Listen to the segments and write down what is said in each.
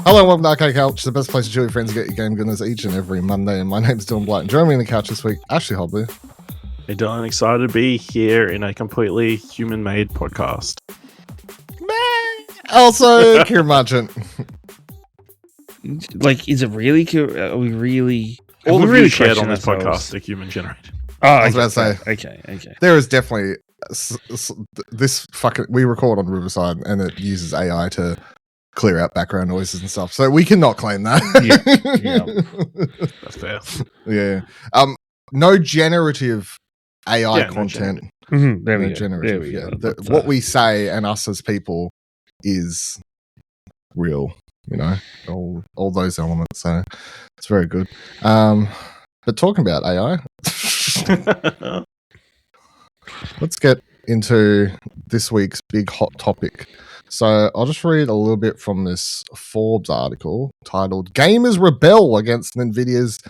Hello and welcome to Arcade Couch, the best place to chill your friends and get your game goodness each and every Monday. And my name's Dylan Blight. And joining me on the couch this week, Ashley Hobley. Hey Dylan, excited to be here in a completely human-made podcast. Also, Kieran Marchant. Like, is it really? Are we really? All the really views shared on this ourselves? podcast are human-generated. Oh, I was about to say. Okay. There is definitely this fucking. We record on Riverside and it uses AI to clear out background noises and stuff. So we cannot claim that. Yeah. That's fair. Yeah. No generative AI content. Mm-hmm. There we No go. generative. There we go. What we say and us as people is real, you know, all those elements. So it's very good. But talking about AI, let's get into this week's big hot topic. So I'll just read a little bit from this Forbes article titled "Gamers Rebel Against NVIDIA's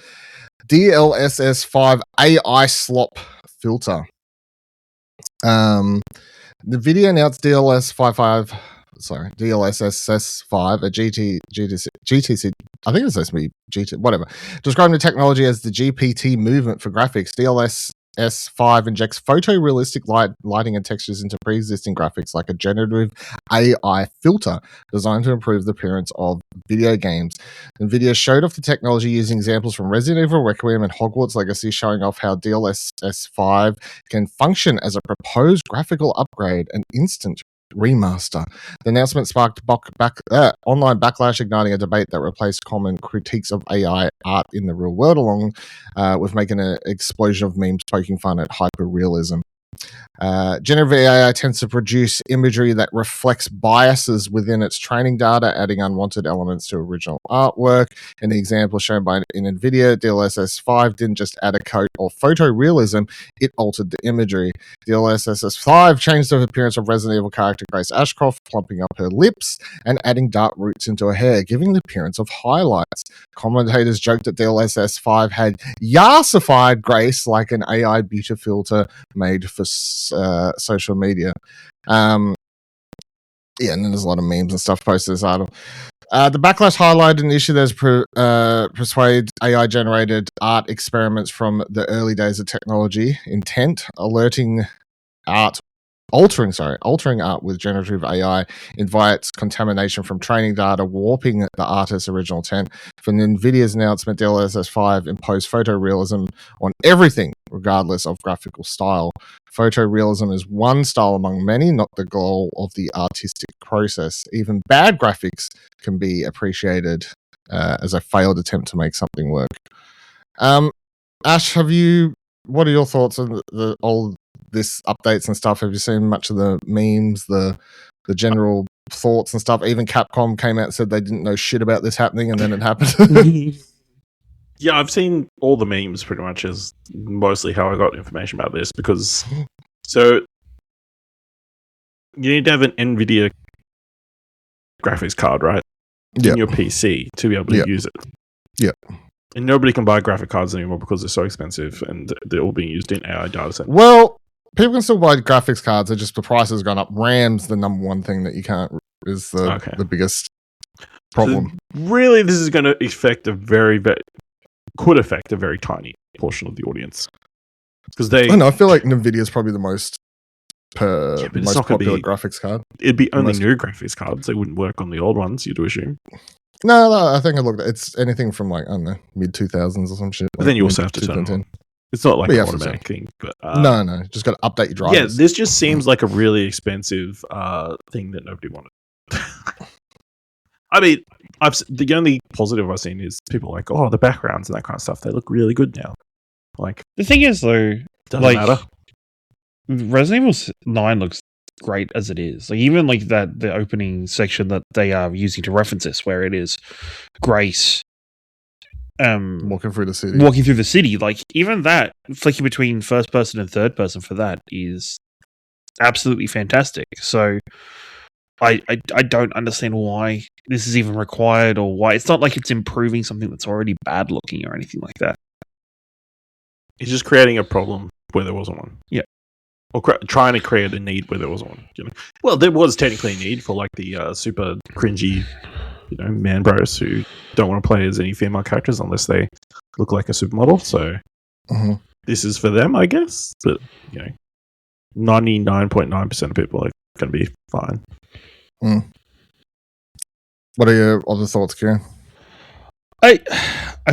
DLSS 5 AI Slop Filter." NVIDIA announced DLSS 5, a GTC, I think it's supposed to be GT, whatever, describing the technology as the GPT movement for graphics. DLSS 5 injects photorealistic lighting and textures into pre-existing graphics like a generative AI filter designed to improve the appearance of video games. NVIDIA showed off the technology using examples from Resident Evil Requiem and Hogwarts Legacy, showing off how DLSS 5 can function as a proposed graphical upgrade and instant remaster. The announcement sparked online backlash, igniting a debate that replaced common critiques of AI art in the real world, along with making an explosion of memes poking fun at hyperrealism. Generative AI tends to produce imagery that reflects biases within its training data, adding unwanted elements to original artwork. In the example shown in NVIDIA, DLSS 5 didn't just add a coat of photorealism, it altered the imagery. DLSS 5 changed the appearance of Resident Evil character Grace Ashcroft, plumping up her lips and adding dark roots into her hair, giving the appearance of highlights. Commentators joked that DLSS 5 had yassified Grace like an AI beauty filter made for social media. And then there's a lot of memes and stuff posted this article. The backlash highlighted an issue that persuades AI-generated art experiments from the early days of technology intent, altering art with generative AI invites contamination from training data, warping the artist's original intent. For NVIDIA's announcement, DLSS 5 imposed photorealism on everything, regardless of graphical style. Photorealism is one style among many, not the goal of the artistic process. Even bad graphics can be appreciated as a failed attempt to make something work. Ash, what are your thoughts on all this updates and stuff? Have you seen much of the memes, the general thoughts and stuff? Even Capcom came out and said they didn't know shit about this happening, and then it happened. Yeah, I've seen all the memes pretty much as mostly how I got information about this, because so you need to have an NVIDIA graphics card, right? In your PC to be able to use it. Yeah. And nobody can buy graphic cards anymore because they're so expensive and they're all being used in AI data centers. Well, people can still buy graphics cards. It's just the price has gone up. RAM's the number one thing that you can't, is the biggest problem. So really, this is going to affect could affect a very tiny portion of the audience. Because I feel like NVIDIA is probably the most popular graphics card. It'd be only new graphics cards. They wouldn't work on the old ones, you'd assume. No, I think I looked at it's anything from like, I don't know, mid-2000s or some shit. But then you also have to turn it on. It's not like an automatic thing. But, no, just got to update your drivers. Yeah, this just seems like a really expensive thing that nobody wanted. I mean, the only positive I've seen is people like, oh, the backgrounds and that kind of stuff, they look really good now. Like, the thing is, though, doesn't matter. Resident Evil 9 looks great as it is. Like, even like the opening section that they are using to reference this, where it is Grace walking through the city. Like, even that flicking between first person and third person for that is absolutely fantastic. So I don't understand why this is even required, or why it's not like it's improving something that's already bad looking or anything like that. It's just creating a problem where there wasn't one. Yeah. Or trying to create a need where there wasn't one. You know? Well, there was technically a need for like the super cringy man bros who don't want to play as any female characters unless they look like a supermodel. So this is for them, I guess. But 99.9% of people are going to be fine. What are your other thoughts, Kieran? I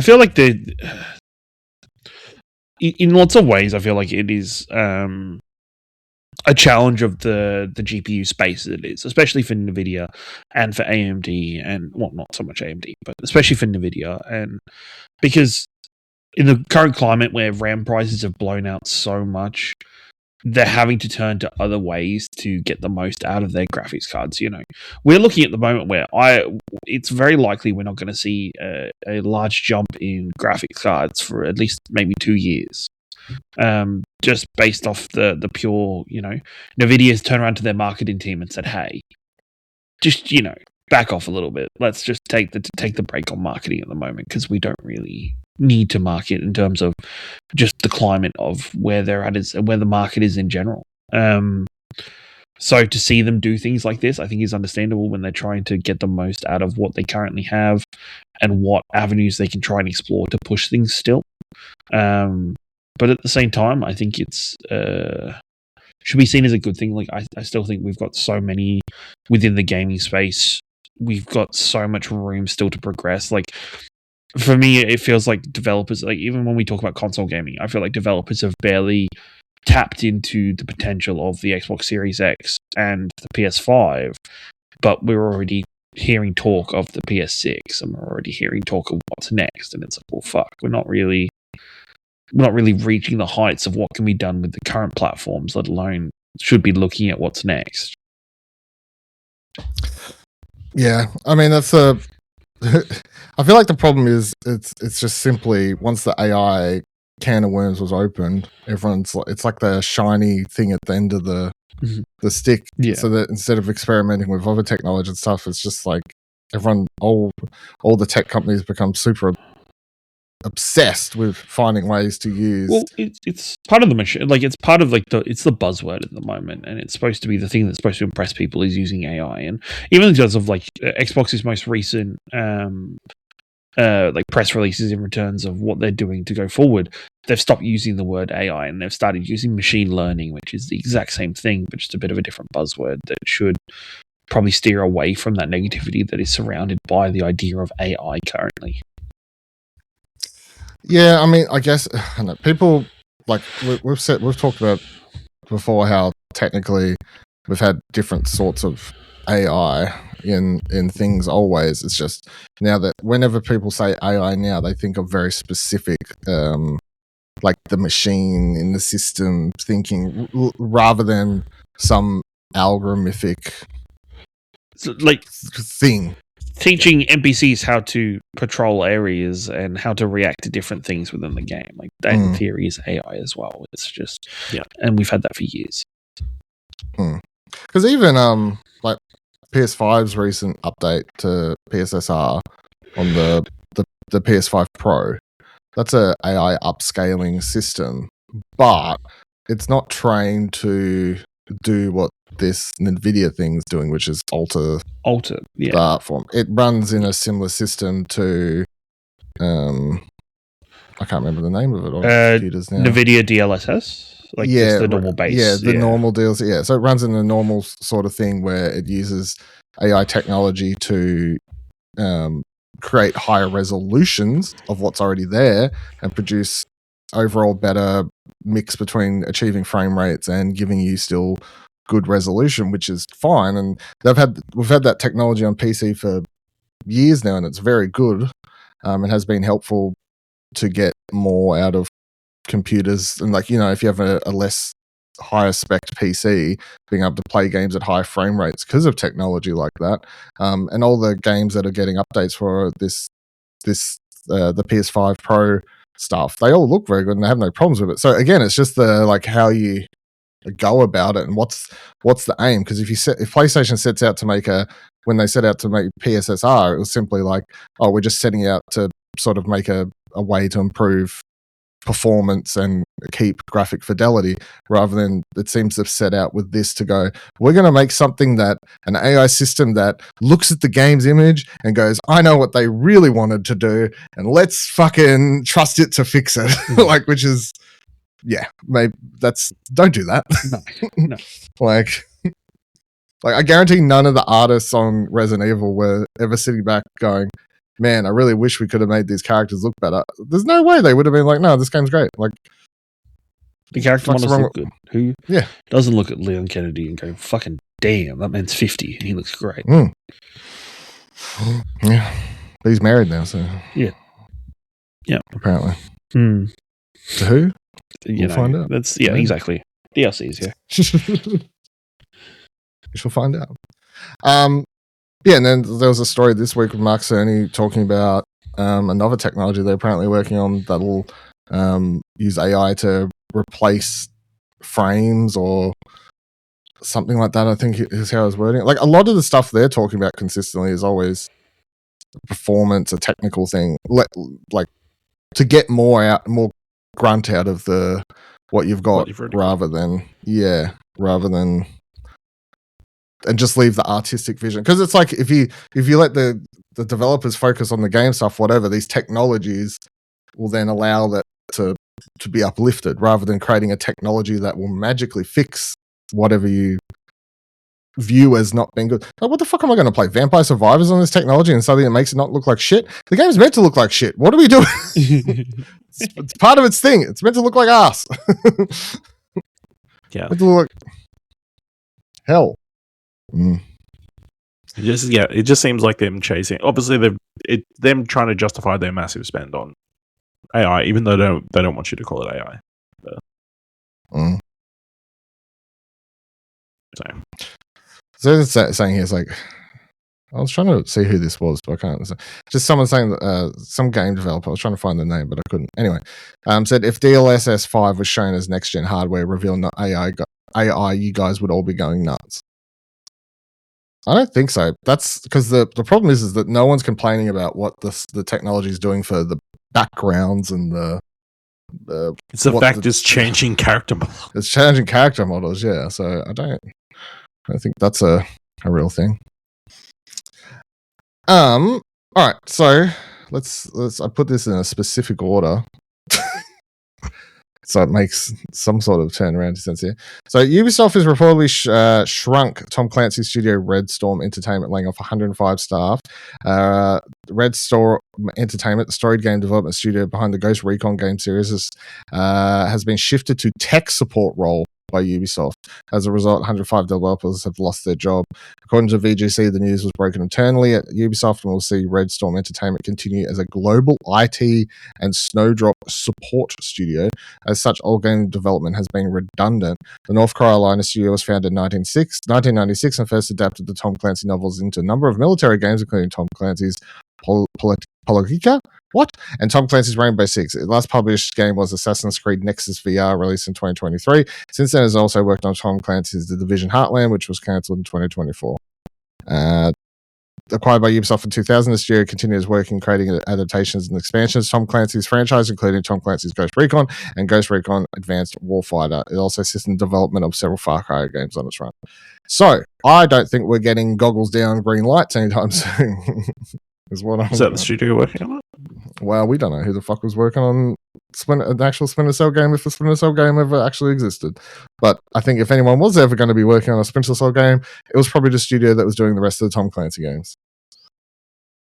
feel like in lots of ways, I feel like it is a challenge of the GPU space that it is, especially for NVIDIA and for AMD, and not so much AMD, but especially for NVIDIA, and because in the current climate where RAM prices have blown out so much, they're having to turn to other ways to get the most out of their graphics cards. We're looking at the moment where it's very likely we're not going to see a large jump in graphics cards for at least maybe 2 years. Just based off the pure, NVIDIA's turned around to their marketing team and said, hey, just, back off a little bit. Let's just take the break on marketing at the moment, because we don't really need to market in terms of just the climate of where they're at, is where the market is in general. So to see them do things like this, I think is understandable when they're trying to get the most out of what they currently have and what avenues they can try and explore to push things still. But at the same time, I think it's should be seen as a good thing. Like I still think we've got so many within the gaming space. We've got so much room still to progress. Like for me, it feels like developers, like even when we talk about console gaming, I feel like developers have barely tapped into the potential of the Xbox Series X and the PS5, but we're already hearing talk of the PS6, and we're already hearing talk of what's next. And it's like, well, fuck, we're not really reaching the heights of what can be done with the current platforms, let alone should be looking at what's next. Yeah, I mean that's I feel like the problem is it's just simply once the AI can of worms was opened, it's like the shiny thing at the end of the stick. Yeah. So that instead of experimenting with other technology and stuff, it's just like all the tech companies become super obsessed with finding ways to use. Well, it's part of the machine. Like it's part of it's the buzzword at the moment, and it's supposed to be the thing that's supposed to impress people is using AI. And even in terms of like Xbox's most recent like press releases in returns of what they're doing to go forward, they've stopped using the word AI and they've started using machine learning, which is the exact same thing, but just a bit of a different buzzword that should probably steer away from that negativity that is surrounded by the idea of AI currently. Yeah, I mean, I guess people like we've talked about before how technically we've had different sorts of AI in things always. It's just now that whenever people say AI now, they think of very specific, like the machine in the system thinking rather than some algorithmic thing. Teaching NPCs how to patrol areas and how to react to different things within the game. Like that in theory is AI as well. It's just, and we've had that for years. Because even like PS5's recent update to PSSR on the PS5 Pro, that's a AI upscaling system, but it's not trained to do what this NVIDIA thing's doing, which is alter the art form. It runs in a similar system to I can't remember the name of it on computers now. NVIDIA DLSS? Like just the normal base. Yeah, the normal deals. Yeah, so it runs in a normal sort of thing where it uses AI technology to create higher resolutions of what's already there and produce overall better mix between achieving frame rates and giving you still good resolution, which is fine. And we've had that technology on PC for years now, and it's very good. It has been helpful to get more out of computers, and like if you have a less higher spec PC, being able to play games at high frame rates because of technology like that, and all the games that are getting updates for the PS5 Pro stuff, they all look very good and I have no problems with it. So again, it's just the like how you go about it and what's the aim. Because if PlayStation sets out to make when they set out to make PSSR, it was simply like, oh, we're just setting out to sort of make a way to improve performance and keep graphic fidelity, rather than it seems to set out with this to go, we're going to make something that an AI system that looks at the game's image and goes, I know what they really wanted to do, and let's fucking trust it to fix it. Like, which is, yeah, maybe don't do that. No. Like I guarantee none of the artists on Resident Evil were ever sitting back going, man, I really wish we could have made these characters look better. There's no way they would have been like, no, this game's great. Like, the character models look good. Who doesn't look at Leon Kennedy and go, fucking damn, that man's 50 and he looks great. Yeah. But he's married now, so. Yeah. Apparently. To who? We'll find out. That's exactly. DLCs, yeah. We shall find out. Yeah, and then there was a story this week with Mark Cerny talking about another technology they're apparently working on that'll use AI to replace frames or something like that, I think is how I was wording it. Like, a lot of the stuff they're talking about consistently is always performance, a technical thing. Like, to get more grunt out of what you've got, rather than and just leave the artistic vision. Because it's like, if you let the developers focus on the game stuff, whatever, these technologies will then allow that to be uplifted, rather than creating a technology that will magically fix whatever you view as not being good. Like, what the fuck am I going to play? Vampire Survivors on this technology and suddenly it makes it not look like shit? The game's meant to look like shit. What are we doing? It's part of its thing. It's meant to look like ass. Yeah. Meant to look like hell. It just seems like them chasing. Obviously, them trying to justify their massive spend on AI, even though they don't want you to call it AI. So it's saying here, it's like, I was trying to see who this was, but I can't. Just someone saying that some game developer. I was trying to find the name, but I couldn't. Anyway, said if DLSS 5 was shown as next gen hardware, revealed not AI, you guys would all be going nuts. I don't think so. That's because the problem is that no one's complaining about what the technology is doing for the backgrounds and the. It's the fact it's changing character models. It's changing character models, yeah. So I think that's a real thing. All right. So let's. I put this in a specific order. So it makes some sort of turnaround sense here. So Ubisoft has reportedly shrunk Tom Clancy's studio Red Storm Entertainment, laying off 105 staff. Red Storm Entertainment, the storied game development studio behind the Ghost Recon game series, has been shifted to tech support role by Ubisoft. As a result, 105 developers have lost their job. According to VGC, the news was broken internally at Ubisoft and will see Red Storm Entertainment continue as a global IT and Snowdrop support studio. As such, all game development has been redundant. The North Carolina studio was founded in 1996 and first adapted the Tom Clancy novels into a number of military games, including Tom Clancy's Politica? What? And Tom Clancy's Rainbow Six. The last published game was Assassin's Creed Nexus VR, released in 2023. Since then, has also worked on Tom Clancy's The Division Heartland, which was cancelled in 2024. Acquired by Ubisoft in 2000, the studio continues working, creating adaptations and expansions to Tom Clancy's franchise, including Tom Clancy's Ghost Recon and Ghost Recon Advanced Warfighter. It also assists in development of several Far Cry games on its run. So, I don't think we're getting goggles down, green lights anytime soon. Is that the studio working on it? Well, we don't know who the fuck was working on an actual Splinter Cell game, if the Splinter Cell game ever actually existed. But I think if anyone was ever going to be working on a Splinter Cell game, it was probably the studio that was doing the rest of the Tom Clancy games.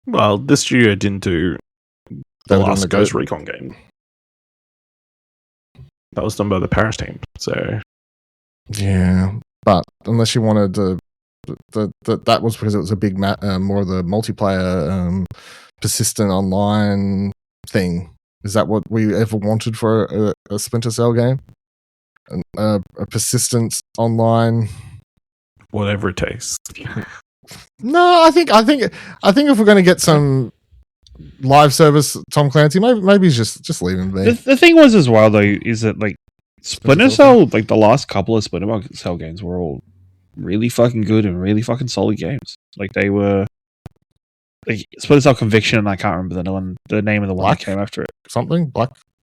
Well, this studio didn't do the last Ghost Recon game. That was done by the Paris team. So, yeah, but unless you wanted to. That was because it was a big more of the multiplayer persistent online thing. Is that what we ever wanted for a Splinter Cell game? A persistent online, whatever it takes. No, I think if we're going to get some live service Tom Clancy, maybe just leave him there. The thing was as well though is that like Splinter Cell, like the last couple of Splinter Cell games were all really fucking good and really fucking solid games. Like they were like Splinter Cell Conviction, and I can't remember the name of the one that came after it. Something Black.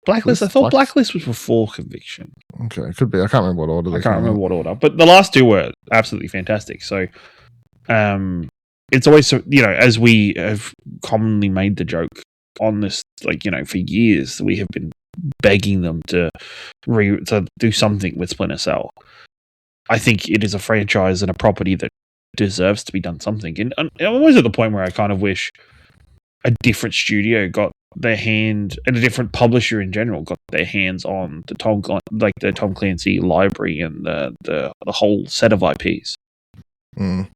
Blacklist. I thought Blacklist was before Conviction. Okay, it could be. I can't remember what order. I can't remember what order, but the last two were absolutely fantastic. So, it's always, as we have commonly made the joke on this, for years, we have been begging them to do something with Splinter Cell. I think it is a franchise and a property that deserves to be done something. And I'm always at the point where I kind of wish a different studio got their hand, and a different publisher in general got their hands on the Tom Clancy library and the whole set of IPs. Mm.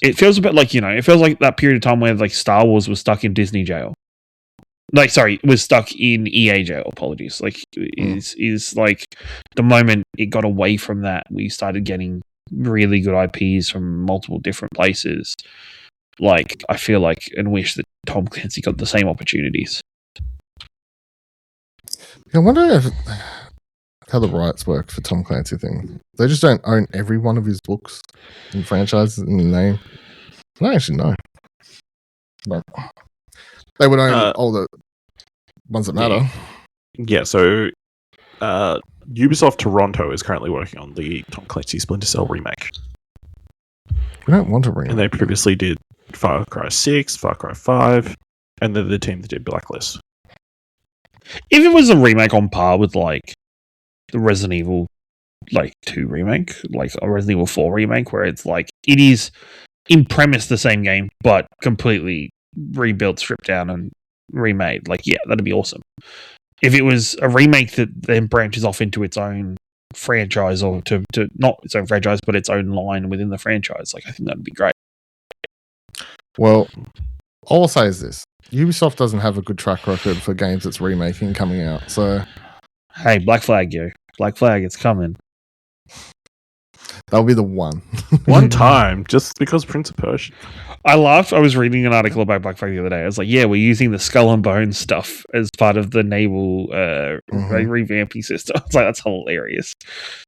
It feels a bit like, it feels like that period of time where Star Wars was stuck in Disney jail. Was stuck in EA jail, apologies. Is like the moment it got away from that, we started getting really good IPs from multiple different places. I feel like and wish that Tom Clancy got the same opportunities. I wonder how the rights work for Tom Clancy thing. They just don't own every one of his books and franchises in the name. I don't actually know. But they would own all the ones that matter. Yeah, so Ubisoft Toronto is currently working on the Tom Clancy Splinter Cell remake. We don't want a remake. And they previously did Far Cry 6, Far Cry 5, and they're the team that did Blacklist. If it was a remake on par with the Resident Evil 2 remake, a Resident Evil 4 remake, where it's it is in premise the same game, but completely rebuilt, stripped down, and remade, that'd be awesome. If it was a remake that then branches off into its own franchise, or to not its own franchise, but its own line within the franchise, I think that'd be great. Well, all I'll say is this. Ubisoft doesn't have a good track record for games it's remaking coming out, so... Hey, Black Flag, yo. Black Flag, it's coming. That'll be the one. One time, just because Prince of Persia. I laughed. I was reading an article about Black Flag the other day. I was like, yeah, we're using the Skull and Bones stuff as part of the naval revamping system. I was like, that's hilarious.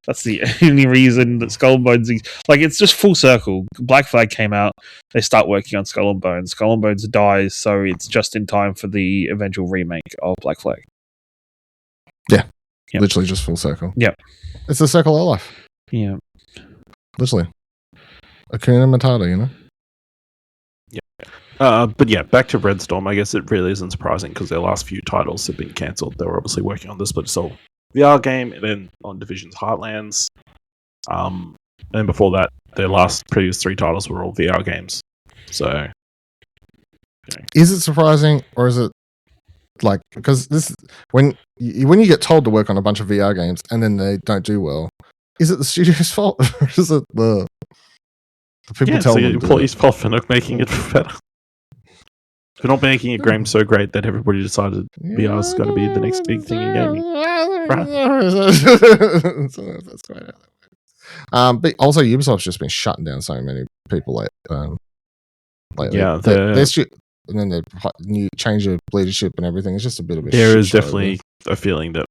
That's the only reason that Skull and Bones... it's just full circle. Black Flag came out. They start working on Skull and Bones. Skull and Bones dies, so it's just in time for the eventual remake of Black Flag. Yeah. Yep. Literally just full circle. Yeah. It's the circle of life. Yeah. Literally. Akuna Matata, Yeah. But yeah, back to Red Storm. I guess it really isn't surprising because their last few titles have been cancelled. They were obviously working on the Splinter Cell VR game, and then on Division's Heartlands. And then before that, their previous 3 titles were all VR games. So, is it surprising, or is it because this when you get told to work on a bunch of VR games and then they don't do well? Is it the studio's fault, or is it the people tell them? The employees' fault for not making it better. For not making a game so great that everybody decided VR's got to be the next big thing in gaming. That's quite but also Ubisoft's just been shutting down so many people lately. Yeah, and then the new change of leadership and everything. It's just a bit of a. There is definitely a feeling that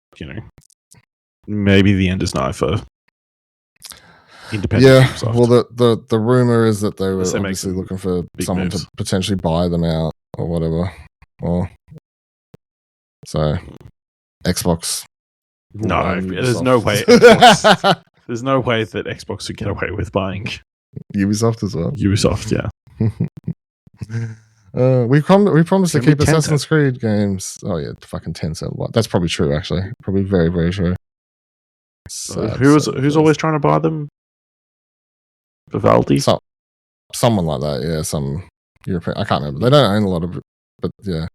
maybe the end is nigh for independent. Yeah, Ubisoft. Well, the rumor is that they were obviously looking for someone to potentially buy them out or whatever. So Xbox. No, there's no way. There's no way that Xbox would get away with buying Ubisoft as well. Ubisoft, yeah. We promised to keep Assassin's Creed games. Oh yeah, fucking Tencent. What? That's probably true. Actually, probably very, very true. Who's always trying to buy them? Vivaldi? Someone like that. Yeah, some European. I can't remember. They don't own a lot of it, but yeah,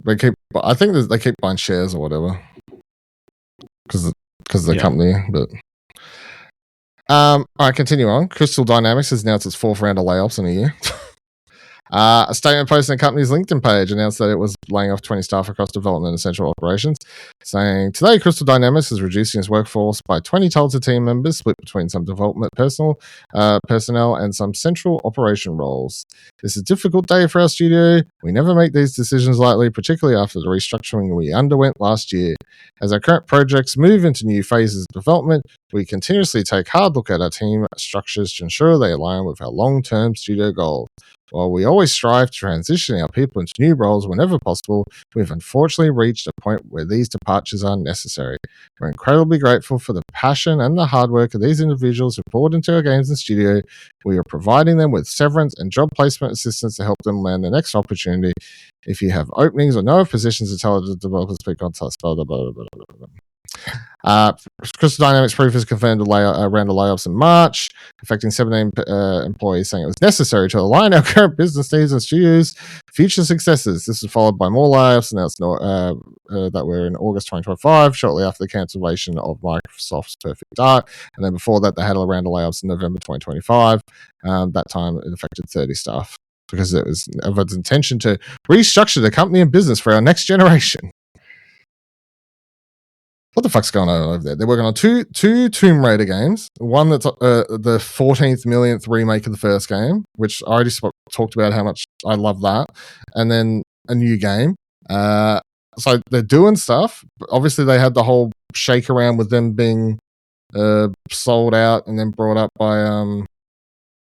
they keep. I think they keep buying shares or whatever because of the company. But all right, continue on. Crystal Dynamics has announced its 4th round of layoffs in a year. A statement posted on the company's LinkedIn page announced that it was laying off 20 staff across development and central operations, saying, today Crystal Dynamics is reducing its workforce by 20 talented team members, split between some development personnel and some central operation roles. This is a difficult day for our studio. We never make these decisions lightly, particularly after the restructuring we underwent last year. As our current projects move into new phases of development, we continuously take a hard look at our team structures to ensure they align with our long-term studio goals. While we always strive to transition our people into new roles whenever possible, we've unfortunately reached a point where these departures are necessary. We're incredibly grateful for the passion and the hard work of these individuals who poured into our games and studio. We are providing them with severance and job placement assistance to help them land the next opportunity. If you have openings or know of positions to tell the developers, speak on task, blah, blah, blah, blah, blah, blah. Crystal Dynamics Proof has confirmed a round of layoffs in March, affecting 17 employees, saying it was necessary to align our current business needs and studios' future successes. This was followed by more layoffs announced that were in August 2025, shortly after the cancellation of Microsoft's Perfect Dark. And then before that, they had a round of layoffs in November 2025. That time, it affected 30 staff because it was of its intention to restructure the company and business for our next generation. What the fuck's going on over there? They're working on two Tomb Raider games. One that's the 14th millionth remake of the first game, which I already talked about how much I love that. And then a new game. So they're doing stuff. Obviously, they had the whole shake around with them being sold out and then brought up by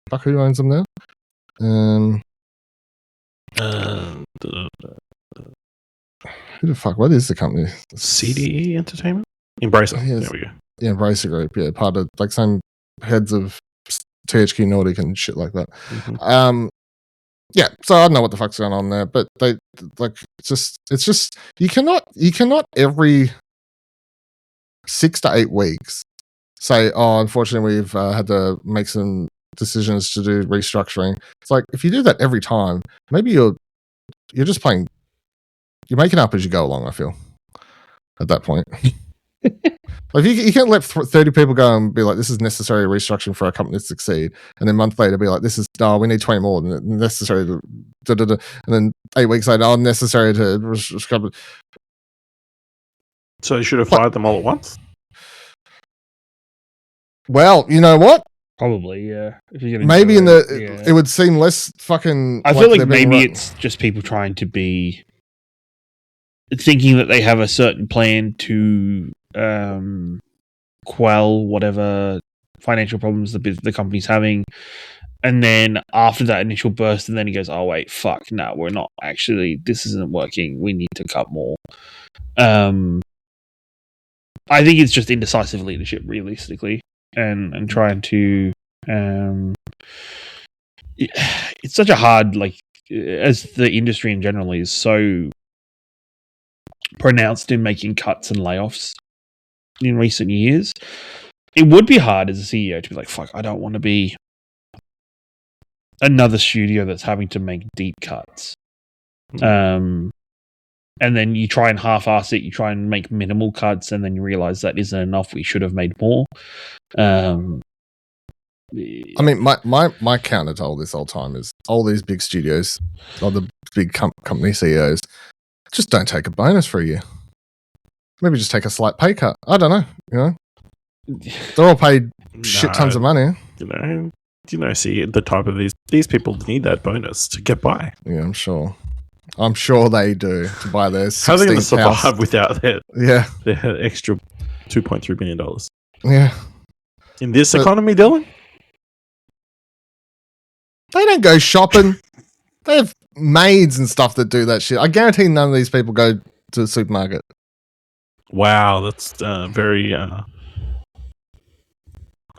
fuck, who owns them now? Who the fuck? What is the company? CDE Entertainment? Embracer. Yes. There we go. Yeah, Embracer Group. Yeah, part of like same heads of THQ Nordic and shit like that. Mm-hmm. Yeah, so I don't know what the fuck's going on there, but they like it's just you cannot every 6 to 8 weeks say, oh, unfortunately we've had to make some decisions to do restructuring. It's like if you do that every time, maybe you're just playing. You're making up as you go along, I feel, at that point. Like you can't let 30 people go and be like, this is necessary restructuring for our company to succeed. And then a month later be like, this is, we need 20 more than necessary to, and then 8 weeks later, necessary to restructure. So you should have fired them all at once? Well, you know what? Probably, yeah. If you're gonna maybe it would seem less fucking. I feel like maybe it's just people trying to be thinking that they have a certain plan to quell whatever financial problems the company's having, and then after that initial burst, and then he goes, "Oh wait, fuck, no, we're not actually. This isn't working. We need to cut more." I think it's just indecisive leadership, realistically, and trying to. It's such a hard, like, as the industry in general is so pronounced in making cuts and layoffs in recent years. It would be hard as a CEO to be like, fuck, I don't want to be another studio that's having to make deep cuts. And then you try and half-ass it, you try and make minimal cuts, and then you realize that isn't enough, we should have made more. I mean, my counter to all this whole time is all these big studios, all the big company CEOs, just don't take a bonus for a year. Maybe just take a slight pay cut. I don't know. You know, they're all paid shit tons of money. See the type of these people need that bonus to get by. Yeah, I'm sure they do to buy their. How are they going to survive without their extra $2.3 million? Yeah, in this economy, Dylan, they don't go shopping. They have maids and stuff that do that shit. I guarantee none of these people go to the supermarket. Wow, that's very. I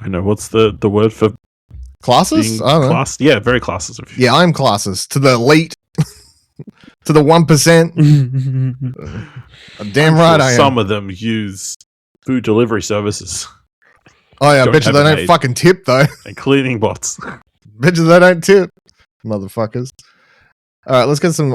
know what's the word for classes. I don't know. Yeah, very classes. Yeah, I'm classes to the elite, to the 1%. Damn right, I am. Some of them use food delivery services. Oh yeah, I bet you they don't fucking tip though. And cleaning bots. Bet you they don't tip, motherfuckers. All right, let's get some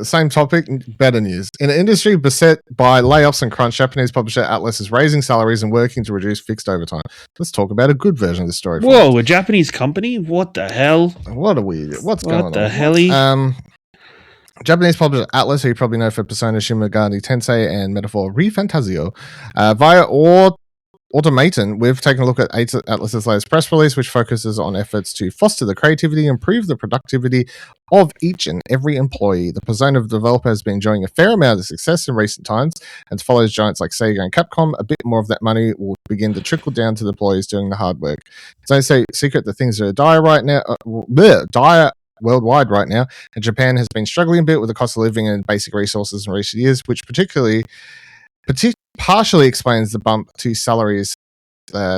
same topic, better news. In an industry beset by layoffs and crunch, Japanese publisher Atlas is raising salaries and working to reduce fixed overtime. Let's talk about a good version of this story. Whoa, a Japanese company? What the hell? What are we? What's going on? What the hell? Japanese publisher Atlas, who you probably know for Persona Shin Megami Tensei and Metaphor Refantasio, via Automaton, we've taken a look at Atlas's latest press release, which focuses on efforts to foster the creativity and improve the productivity of each and every employee. The Persona developer has been enjoying a fair amount of success in recent times, and follows giants like Sega and Capcom, a bit more of that money will begin to trickle down to the employees doing the hard work. It's no secret that things are dire right now. Dire worldwide right now, and Japan has been struggling a bit with the cost of living and basic resources in recent years, which partially explains the bump to salaries.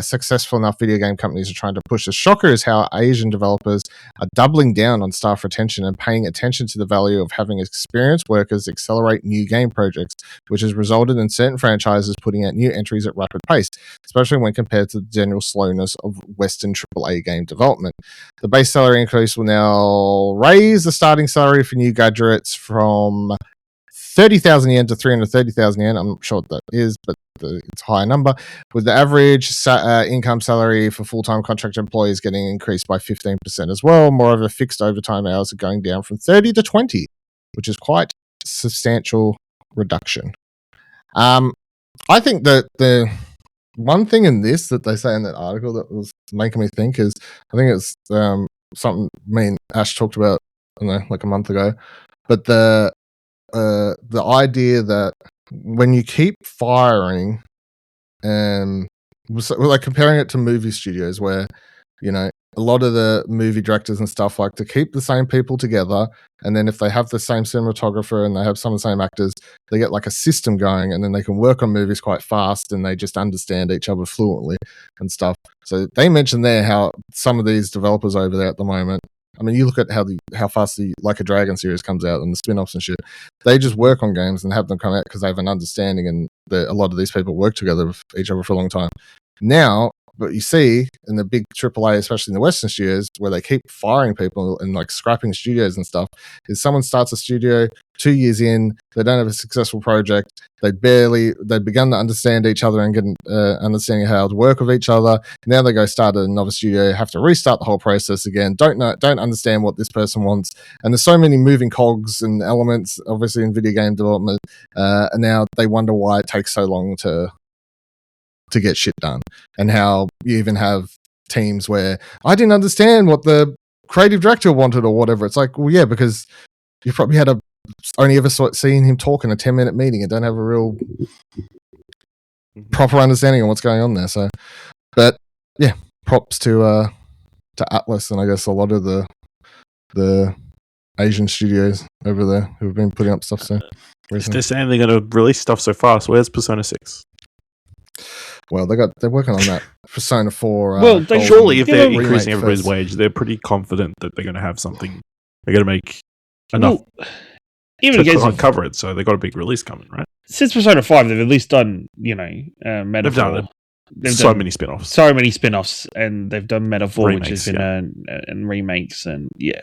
Successful enough video game companies are trying to push. The shocker is how Asian developers are doubling down on staff retention and paying attention to the value of having experienced workers accelerate new game projects, which has resulted in certain franchises putting out new entries at rapid pace, especially when compared to the general slowness of Western AAA game development. The base salary increase will now raise the starting salary for new graduates from 30,000 yen to 330,000 yen. I'm not sure what that is, but it's a higher number, with the average income salary for full-time contract employees getting increased by 15% as well. Moreover, fixed overtime hours are going down from 30 to 20, which is quite a substantial reduction. I think that the one thing in this that they say in that article that was making me think is, I think it's something me and Ash talked about, I don't know, like a month ago, but the idea that when you keep firing, and like comparing it to movie studios where, you know, a lot of the movie directors and stuff like to keep the same people together, and then if they have the same cinematographer and they have some of the same actors, they get like a system going, and then they can work on movies quite fast and they just understand each other fluently and stuff. So they mentioned there how some of these developers over there at the moment, I mean, you look at how fast the Like a Dragon series comes out and the spin-offs and shit. They just work on games and have them come out because they have an understanding, and a lot of these people work together with each other for a long time. Now, what you see in the big AAA, especially in the Western studios, where they keep firing people and like scrapping studios and stuff, is someone starts a studio 2 years in, they don't have a successful project, they've begun to understand each other and get understanding how to work with each other. Now they go start another studio, have to restart the whole process again, don't understand what this person wants, and there's so many moving cogs and elements, obviously, in video game development, and now they wonder why it takes so long to get shit done, and how you even have teams where I didn't understand what the creative director wanted or whatever. It's like, well, yeah, because you probably had only ever seen him talk in a 10-minute meeting and don't have a real proper understanding of what's going on there. So, but yeah, props to Atlas and I guess a lot of the Asian studios over there who have been putting up stuff so recently. They're saying they're going to release stuff so fast. Where's Persona 6? Well, they're working on that Persona 4. Well, surely if they're increasing everybody's wage, they're pretty confident that they're going to have something. They're going to make enough to cover it, so they've got a big release coming, right? Since Persona 5, they've at least done, Metaphor. They've done it. So many spin-offs. So many spin-offs, and they've done Metaphor, remakes, which has been and remakes, and yeah.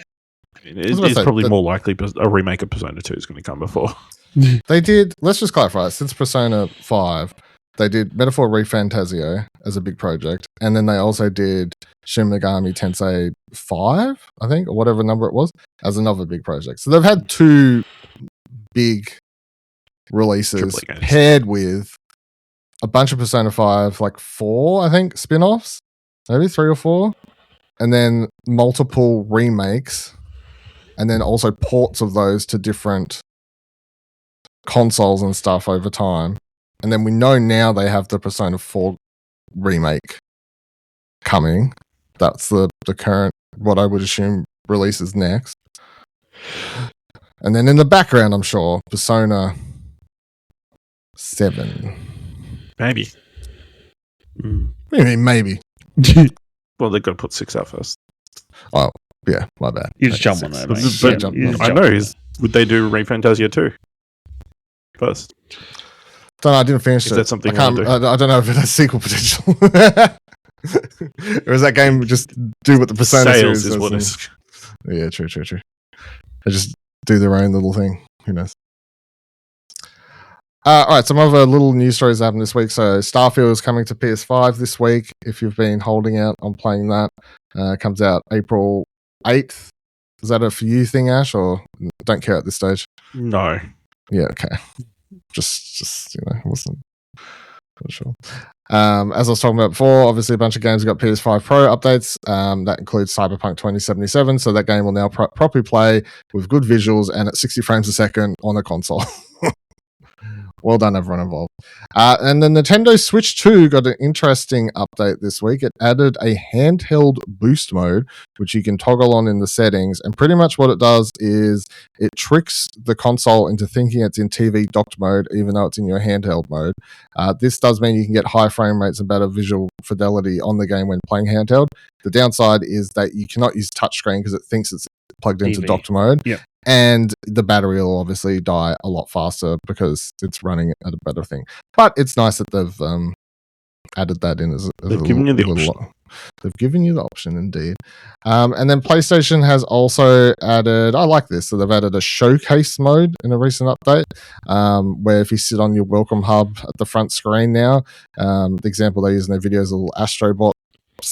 It's probably more likely a remake of Persona 2 is going to come before. They did, let's just clarify, since Persona 5, they did Metaphor ReFantazio as a big project, and then they also did Shin Megami Tensei 5, I think, or whatever number it was, as another big project. So they've had two big releases paired with a bunch of Persona 5, like 4, I think, spin-offs, maybe 3 or 4, and then multiple remakes, and then also ports of those to different consoles and stuff over time. And then we know now they have the Persona 4 remake coming. That's the current, what I would assume, releases next. And then in the background, I'm sure, Persona 7. Maybe. Maybe. Well, they've got to put 6 out first. Oh, yeah, my bad. You just jump on that, mate. But I know. Would they do ReFantazio 2 first? Don't know, I didn't finish it. Is that something I don't know if it has sequel potential. Or is that game just do what the Persona series is what is. Yeah, true. They just do their own little thing. Who knows? All right, some other little news stories happened this week. So Starfield is coming to PS5 this week. If you've been holding out on playing that, comes out April 8th. Is that a for you thing, Ash, or don't care at this stage? No. Yeah, okay. Just wasn't sure. As I was talking about before, obviously a bunch of games have got PS5 Pro updates. That includes Cyberpunk 2077, so that game will now properly play with good visuals and at 60 frames a second on a console. Well done, everyone involved. And the Nintendo Switch 2 got an interesting update this week. It added a handheld boost mode, which you can toggle on in the settings. And pretty much what it does is it tricks the console into thinking it's in TV docked mode, even though it's in your handheld mode. This does mean you can get high frame rates and better visual fidelity on the game when playing handheld. The downside is that you cannot use touchscreen because it thinks it's plugged into docked mode. Yep. And the battery will obviously die a lot faster because it's running at a better thing. But it's nice that they've added that in as they've given you the option. They've given you the option, indeed. And then PlayStation has also added, I like this, so they've added a showcase mode in a recent update, where if you sit on your welcome hub at the front screen now, the example they use in their videos is a little Astrobot.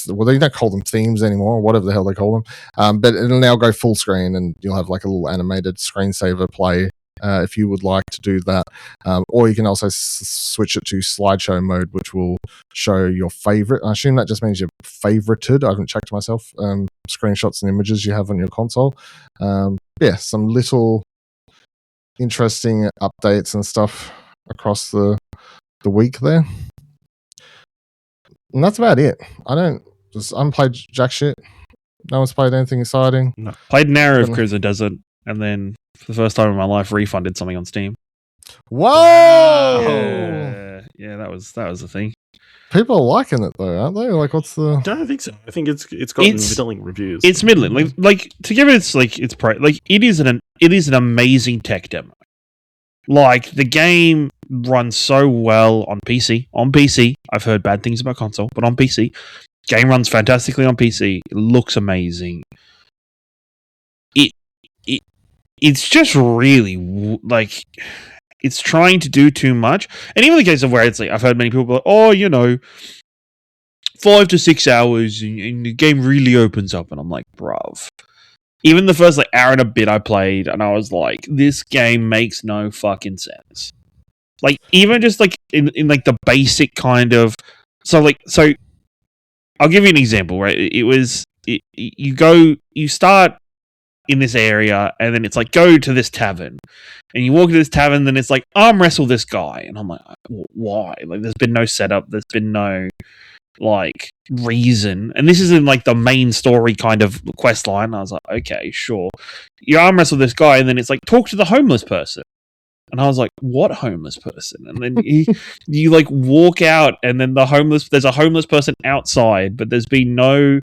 Well, they don't call them themes anymore, or whatever the hell they call them. But it'll now go full screen, and you'll have like a little animated screensaver play if you would like to do that. Or you can also switch it to slideshow mode, which will show your favorite. I assume that just means you've favorited. I haven't checked myself. Screenshots and images you have on your console. Some little interesting updates and stuff across the week there. And that's about it. I haven't played jack shit. No one's played anything exciting. No. Played an hour of Cruiser Desert, and then for the first time in my life, refunded something on Steam. Whoa! Yeah, that was the thing. People are liking it though, aren't they? Like, what's the? I don't think so. I think it's got middling reviews. It's middling. Like to give it its price. Like it is an amazing tech demo. Like the game runs so well on PC. On PC, I've heard bad things about console, but on PC, game runs fantastically on PC. It looks amazing. It's just really like it's trying to do too much. And even the case of where it's like I've heard many people be like, 5 to 6 hours and the game really opens up, and I'm like, bruv. Even the first hour and a bit I played, and I was like, this game makes no fucking sense. Like, even just in the basic kind of so I'll give you an example, right? You start in this area, and then it's like, go to this tavern. And you walk to this tavern, then it's like, arm wrestle this guy. And I'm like, why? Like, there's been no setup, there's been no reason, and this isn't the main story kind of quest line. I was like, okay, sure, you arm wrestle this guy, and then it's like, talk to the homeless person, and I was like, what homeless person? And then you walk out, and then there's a homeless person outside, but there's been no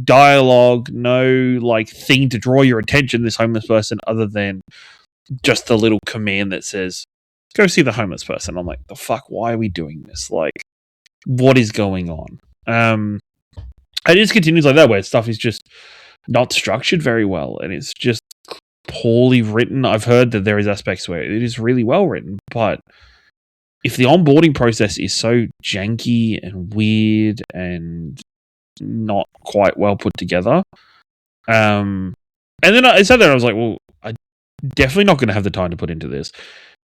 dialogue, no thing to draw your attention to this homeless person other than just the little command that says, go see the homeless person. I'm like, the fuck, why are we doing this? What is going on? And it just continues like that, where stuff is just not structured very well, and it's just poorly written. I've heard that there is aspects where it is really well written, but if the onboarding process is so janky and weird and not quite well put together, and then I sat there and I was like, well, I'm definitely not going to have the time to put into this.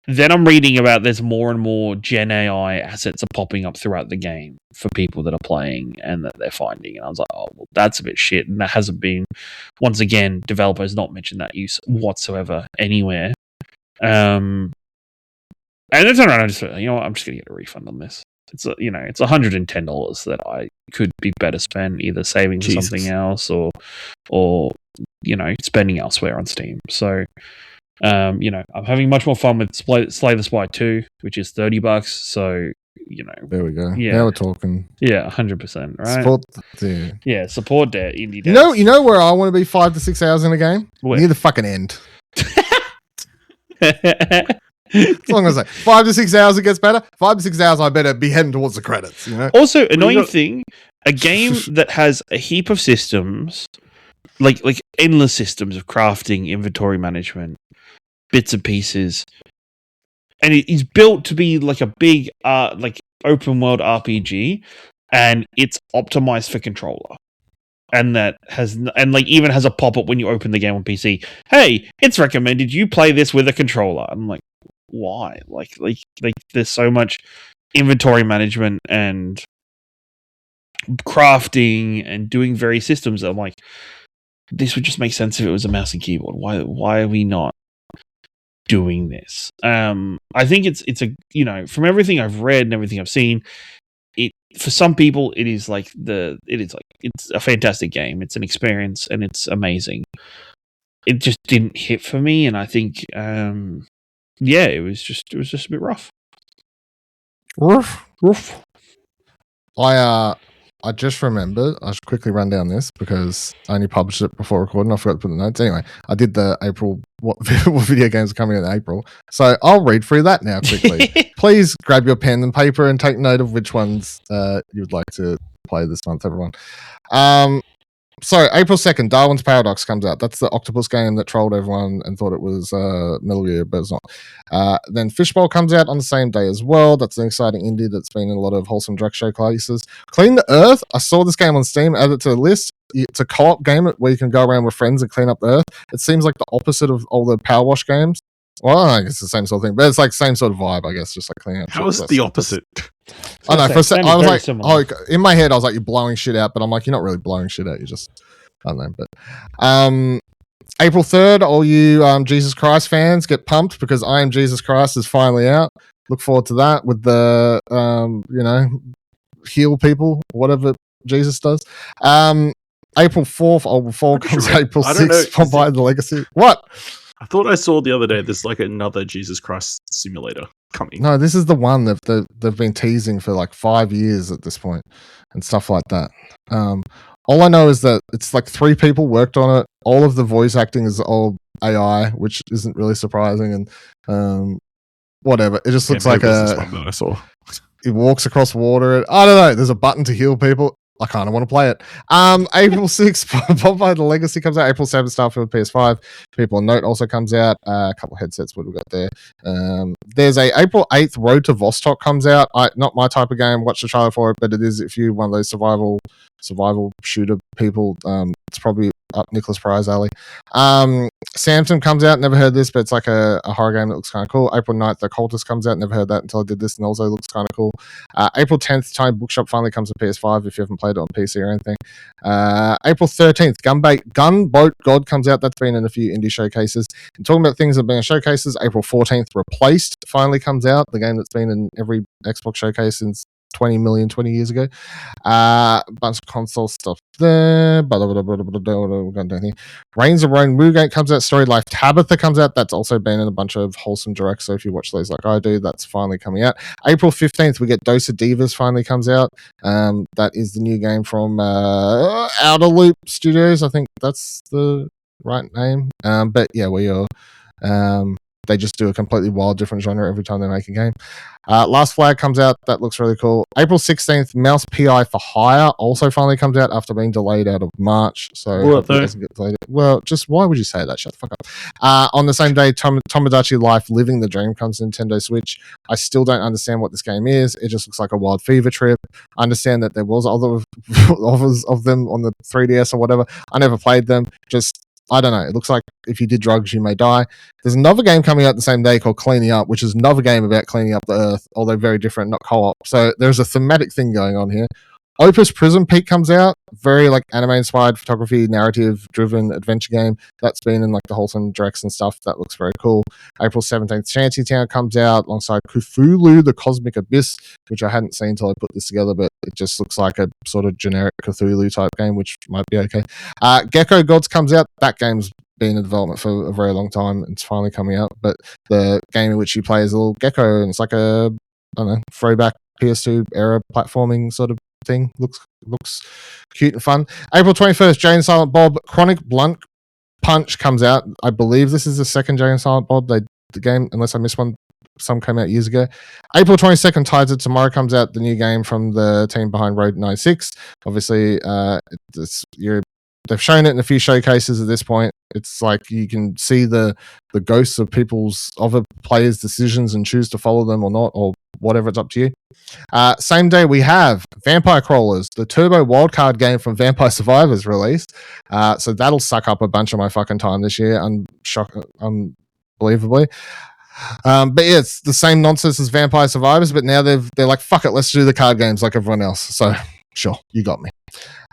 Then I'm reading about there's more and more Gen AI assets are popping up throughout the game for people that are playing and that they're finding. And I was like, oh, well, that's a bit shit. And that hasn't been, once again, developers not mentioned that use whatsoever anywhere. And then turn around and just, I'm just going to get a refund on this. It's it's $110 that I could be better spent either saving for something else or spending elsewhere on Steam. So. I'm having much more fun with Slay the Spire 2, which is $30. So, there we go. Yeah, now we're talking. Yeah, 100%. Right. Support that indie devs. You know where I want to be 5 to 6 hours in a game? Where? Near the fucking end. As long as 5 to 6 hours, it gets better. 5 to 6 hours, I better be heading towards the credits. Also, annoying thing, a game that has a heap of systems, like endless systems of crafting, inventory management, bits and pieces, and it is built to be like a big open world RPG, and it's optimized for controller, and that has even has a pop-up when you open the game on PC. Hey, it's recommended you play this with a controller. I'm like, why? Like there's so much inventory management and crafting and doing various systems that I'm like, this would just make sense if it was a mouse and keyboard. Why are we not doing this. I think it's a, you know, from everything I've read and everything I've seen, it, for some people it is like it's a fantastic game. It's an experience and it's amazing. It just didn't hit for me, and I think it was just a bit rough. Rough. I just remembered, I should quickly run down this because I only published it before recording. I forgot to put the notes. Anyway, I did the April, what video games are coming in April. So I'll read through that now quickly. Please grab your pen and paper and take note of which ones you would like to play this month, everyone. So April 2nd, Darwin's Paradox comes out. That's the octopus game that trolled everyone and thought it was Metal Gear, but it's not. Then Fishbowl comes out on the same day as well. That's an exciting indie that's been in a lot of wholesome drug showcases. Clean the Earth. I saw this game on Steam, added it to the list. It's a co-op game where you can go around with friends and clean up the Earth. It seems like the opposite of all the Power Wash games. Well, I guess it's the same sort of thing, but it's like same sort of vibe, I guess, just like cleaning up. How is it the opposite? I know. I was like, in my head, I was like, you're blowing shit out, but I'm like, you're not really blowing shit out. You just, I don't know. But April 3rd, all you Jesus Christ fans get pumped because I Am Jesus Christ is finally out. Look forward to that with the, heal people, whatever Jesus does. April 4th, before comes April 6th, Vampire the Legacy. What? I thought I saw the other day there's like another Jesus Christ simulator coming. No, this is the one that they've been teasing for like 5 years at this point and stuff like that. All I know is that it's like 3 people worked on it. All of the voice acting is all AI, which isn't really surprising. And whatever. It just looks like this one that I saw. It walks across water. I don't know. There's a button to heal people. I kind of want to play it. April 6th, Vampire the Legacy comes out. April 7th, Starfield PS5. People on Note also comes out. A couple of headsets, what we got there. There's a April 8th, Road to Vostok comes out. Not my type of game. Watch the trailer for it, but it is if you're one of those survival shooter people. It's probably up Nicholas Prize alley. Samson comes out. Never heard this, but it's like a horror game that looks kind of cool. April 9th, The Cultist comes out. Never heard that until I did this, and also looks kind of cool. April 10th, Time Bookshop finally comes to PS5 if you haven't played it on PC or anything. April 13th, Gunboat God comes out. That's been in a few indie showcases. And talking about things that have been in showcases, April 14th, Replaced finally comes out. The game that's been in every Xbox showcase since 20 years ago. Bunch of console stuff there. Reigns of Rome Moogate comes out. Story Life Tabitha comes out. That's also been in a bunch of wholesome directs, so if you watch those like I do, that's finally coming out. April 15th, we get Dose of Divas finally comes out. That is the new game from Outer Loop Studios. I think that's the right name. But yeah, we are. They just do a completely wild, different genre every time they make a game. Last Flag comes out. That looks really cool. April 16th, Mouse PI for Hire also finally comes out after being delayed out of March. So it doesn't get delayed. Well, just why would you say that? Shut the fuck up. On the same day, Tomodachi Life Living the Dream comes to Nintendo Switch. I still don't understand what this game is. It just looks like a wild fever trip. I understand that there was other offers of them on the 3DS or whatever. I never played them. I don't know. It looks like if you did drugs, you may die. There's another game coming out the same day called Cleaning Up, which is another game about cleaning up the Earth, although very different, not co-op. So there's a thematic thing going on here. Opus Prism Peak comes out. Very like anime-inspired photography, narrative-driven adventure game. That's been in like the wholesome directs and stuff. That looks very cool. April 17th, Shantytown comes out alongside Cthulhu, the Cosmic Abyss, which I hadn't seen until I put this together, but it just looks like a sort of generic Cthulhu type game, which might be okay. Gecko Gods comes out. That game's been in development for a very long time. It's finally coming out, but the game in which you play is a little gecko, and it's like a, I don't know, throwback PS2 era platforming sort of thing. Looks cute and fun. April 21st, Jay and Silent Bob Chronic Blunt Punch comes out. I believe this is the second Jay and Silent Bob. The game, unless I missed one, some came out years ago. April 22nd, Tides of Tomorrow comes out, the new game from the team behind Road 96. Obviously, they've shown it in a few showcases at this point. It's like you can see the ghosts of people's other players' decisions and choose to follow them or not, or whatever. It's up to you. Same day we have Vampire Crawlers, the turbo wildcard game from Vampire Survivors released. So that'll suck up a bunch of my fucking time this year, unbelievably. But yeah, it's the same nonsense as Vampire Survivors, but now they're like, fuck it, let's do the card games like everyone else. So sure, you got me.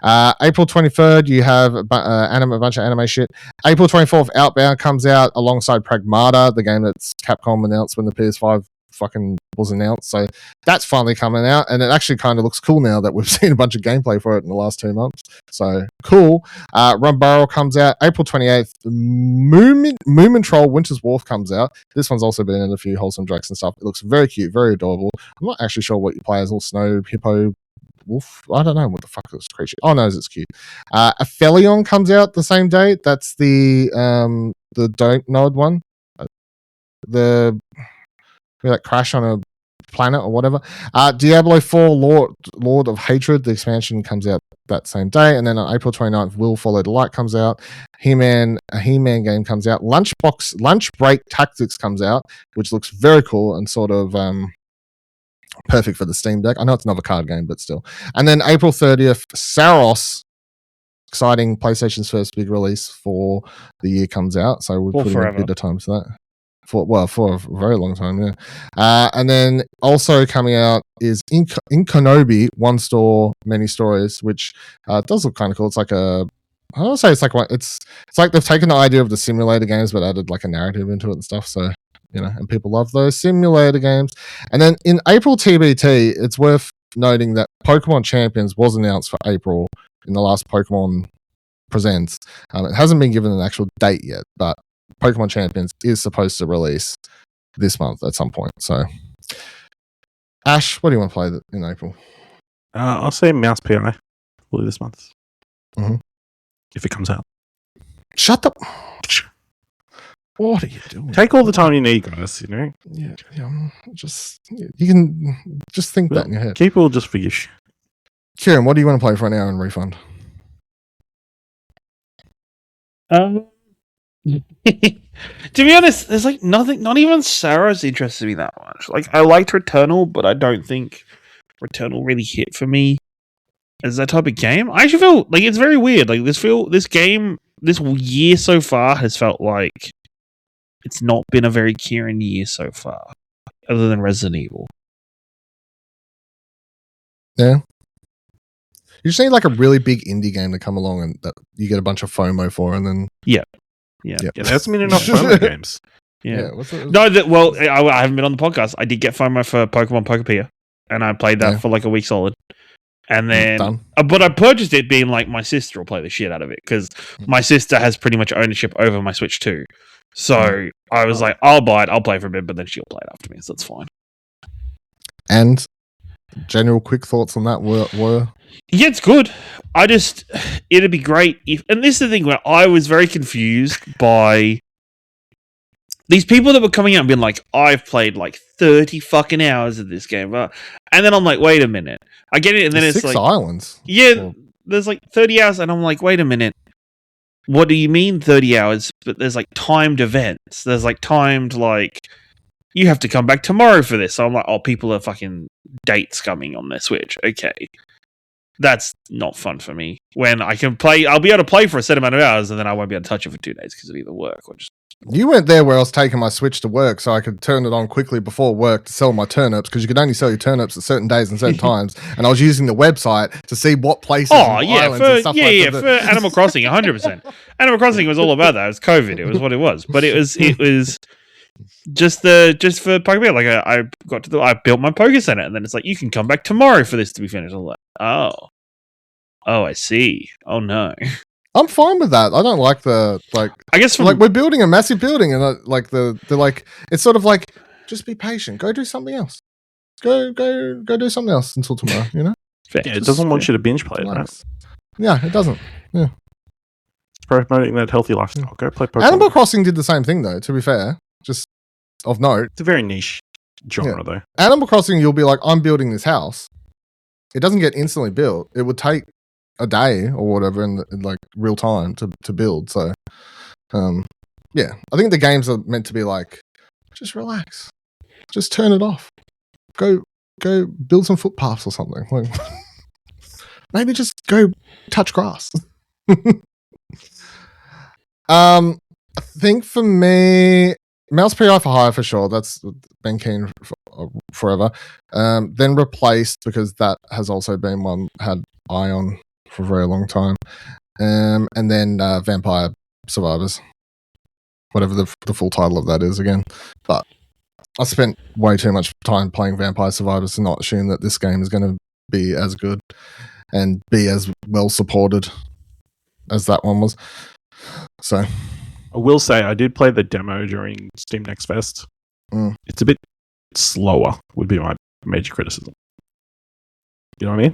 April 23rd, you have a bunch of anime shit. April 24th, Outbound comes out alongside Pragmata, the game that's Capcom announced when the PS5 fucking was announced. So that's finally coming out, and it actually kind of looks cool now that we've seen a bunch of gameplay for it in the last 2 months. So cool. Run Barrel comes out April 28th. Moomin Troll Winter's Wharf comes out. This one's also been in a few wholesome drakes and stuff. It looks very cute, very adorable. I'm not actually sure what you play as, all snow, hippo, wolf. I don't know what the fuck this creature. Oh no, it's cute. Aphelion comes out the same day. That's the Don't Nod one. That crash on a planet or whatever. Diablo 4 Lord of Hatred, the expansion comes out that same day, and then on April 29th, Will Follow the Light comes out. A He-Man game comes out. Lunch Break Tactics comes out, which looks very cool and sort of perfect for the Steam Deck. I know it's another card game, but still. And then April 30th, Saros, exciting, PlayStation's first big release for the year, comes out, so we're putting a bit of time to that. For a very long time, yeah. And then also coming out is Inkonobi, One Store, Many Stories, which does look kind of cool. It's like it's like they've taken the idea of the simulator games but added like a narrative into it and stuff. So, and people love those simulator games. And then in April TBT, it's worth noting that Pokemon Champions was announced for April in the last Pokemon Presents. It hasn't been given an actual date yet, but Pokemon Champions is supposed to release this month at some point. So, Ash, what do you want to play in April? I'll say Mouse PI will this month. Mm-hmm. If it comes out. Shut up. What are you doing? Take all the time you need, guys, Yeah. You can just think that in your head. Keep it all just for you. Kieran, what do you want to play for an hour and refund? To be honest, there's like nothing, not even Sarah's interested me that much. Like, I liked Returnal, but I don't think Returnal really hit for me as that type of game. I actually feel like it's very weird. Like, this year so far has felt like it's not been a very Kieran year so far, other than Resident Evil. Yeah. You just need like a really big indie game to come along and that you get a bunch of FOMO for, and then Yeah, there hasn't been enough FOMO games. Yeah. I haven't been on the podcast. I did get FOMO for Pokemon Pokepedia, and I played that for like a week solid. And then, but I purchased it being like my sister will play the shit out of it because my sister has pretty much ownership over my Switch too. So I was like, I'll buy it, I'll play for a bit, but then she'll play it after me, so that's fine. And general quick thoughts on that were? Yeah, it's good. It'd be great if, and this is the thing where I was very confused by these people that were coming out and being like, I've played like 30 fucking hours of this game. And then I'm like, wait a minute. I get it. And then it's 6 like, islands. Yeah, there's like 30 hours. And I'm like, wait a minute. What do you mean 30 hours? But there's like timed events. There's like timed, like, you have to come back tomorrow for this. So I'm like, oh, people are fucking dates coming on their Switch. Okay. That's not fun for me. When I can play, I'll be able to play for a set amount of hours and then I won't be able to touch it for 2 days because of either work or just. You went there where I was taking my Switch to work so I could turn it on quickly before work to sell my turnips, because you could only sell your turnips at certain days and certain times. And I was using the website to see what places islands and stuff like that. For Animal Crossing, 100%. Animal Crossing was all about that. It was COVID. It was what it was. But it was just for Pokemon. Like I built my Poké Center, and then it's like, you can come back tomorrow for this to be finished. I'm like, oh, I see. Oh no. I'm fine with that. I don't like the I guess we're building a massive building, and they're like, it's sort of like, just be patient. Go do something else. Go do something else until tomorrow. Yeah, it doesn't want you to binge play it, right? Yeah, it doesn't. Yeah, it's promoting that healthy lifestyle. Go play Pokemon. Animal Crossing did the same thing, though. To be fair, just of note, it's a very niche genre, though. Animal Crossing, you'll be like, I'm building this house. It doesn't get instantly built. It would take a day or whatever in like real time to build. So, yeah, I think the games are meant to be like, just relax, just turn it off, go build some footpaths or something. Like, maybe just go touch grass. I think for me, Mouse PI for hire for sure. That's been keen forever. Then replaced, because that has also been one had eye on for a very long time. And then Vampire Survivors, whatever the full title of that is again. But I spent way too much time playing Vampire Survivors to not assume that this game is going to be as good and be as well supported as that one was. So I will say I did play the demo during Steam Next Fest. It's a bit slower, would be my major criticism. You know what I mean?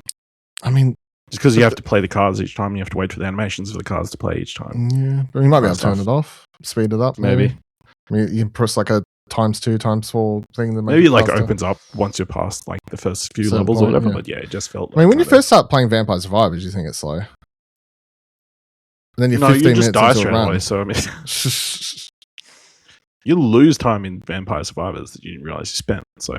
I mean, just because you have to play the cards each time, and you have to wait for the animations for the cards to play each time. Yeah, but you might be able to turn it off, speed it up, maybe. I mean, you can press like a ×2, ×4 thing. That maybe like opens up once you're past like the first few levels or whatever. Yeah. But yeah, it just felt. I mean, when you first start playing Vampire Survivors, you think it's slow. And then you're 15 minutes into a run. Away, so I mean, you lose time in Vampire Survivors that you didn't realize you spent. So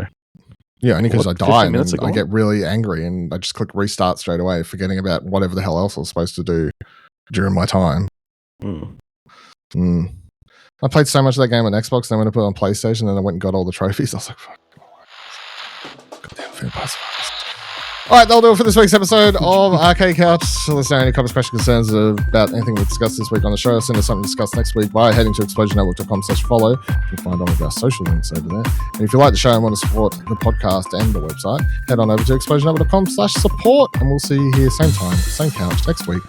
yeah, only because I die and I get really angry and I just click restart straight away, forgetting about whatever the hell else I was supposed to do during my time. I played so much of that game on Xbox, then when I put it on PlayStation, then I went and got all the trophies. I was like, fuck. Goddamn Vampire Survivors. All right, that'll do it for this week's episode of Arcade Couch. So let us know any comments, questions, concerns about anything we discussed this week on the show. Send us something to discuss next week by heading to explosionnetwork.com/follow. You can find all of our social links over there. And if you like the show and want to support the podcast and the website, head on over to explosionnetwork.com/support. And we'll see you here same time, same couch next week.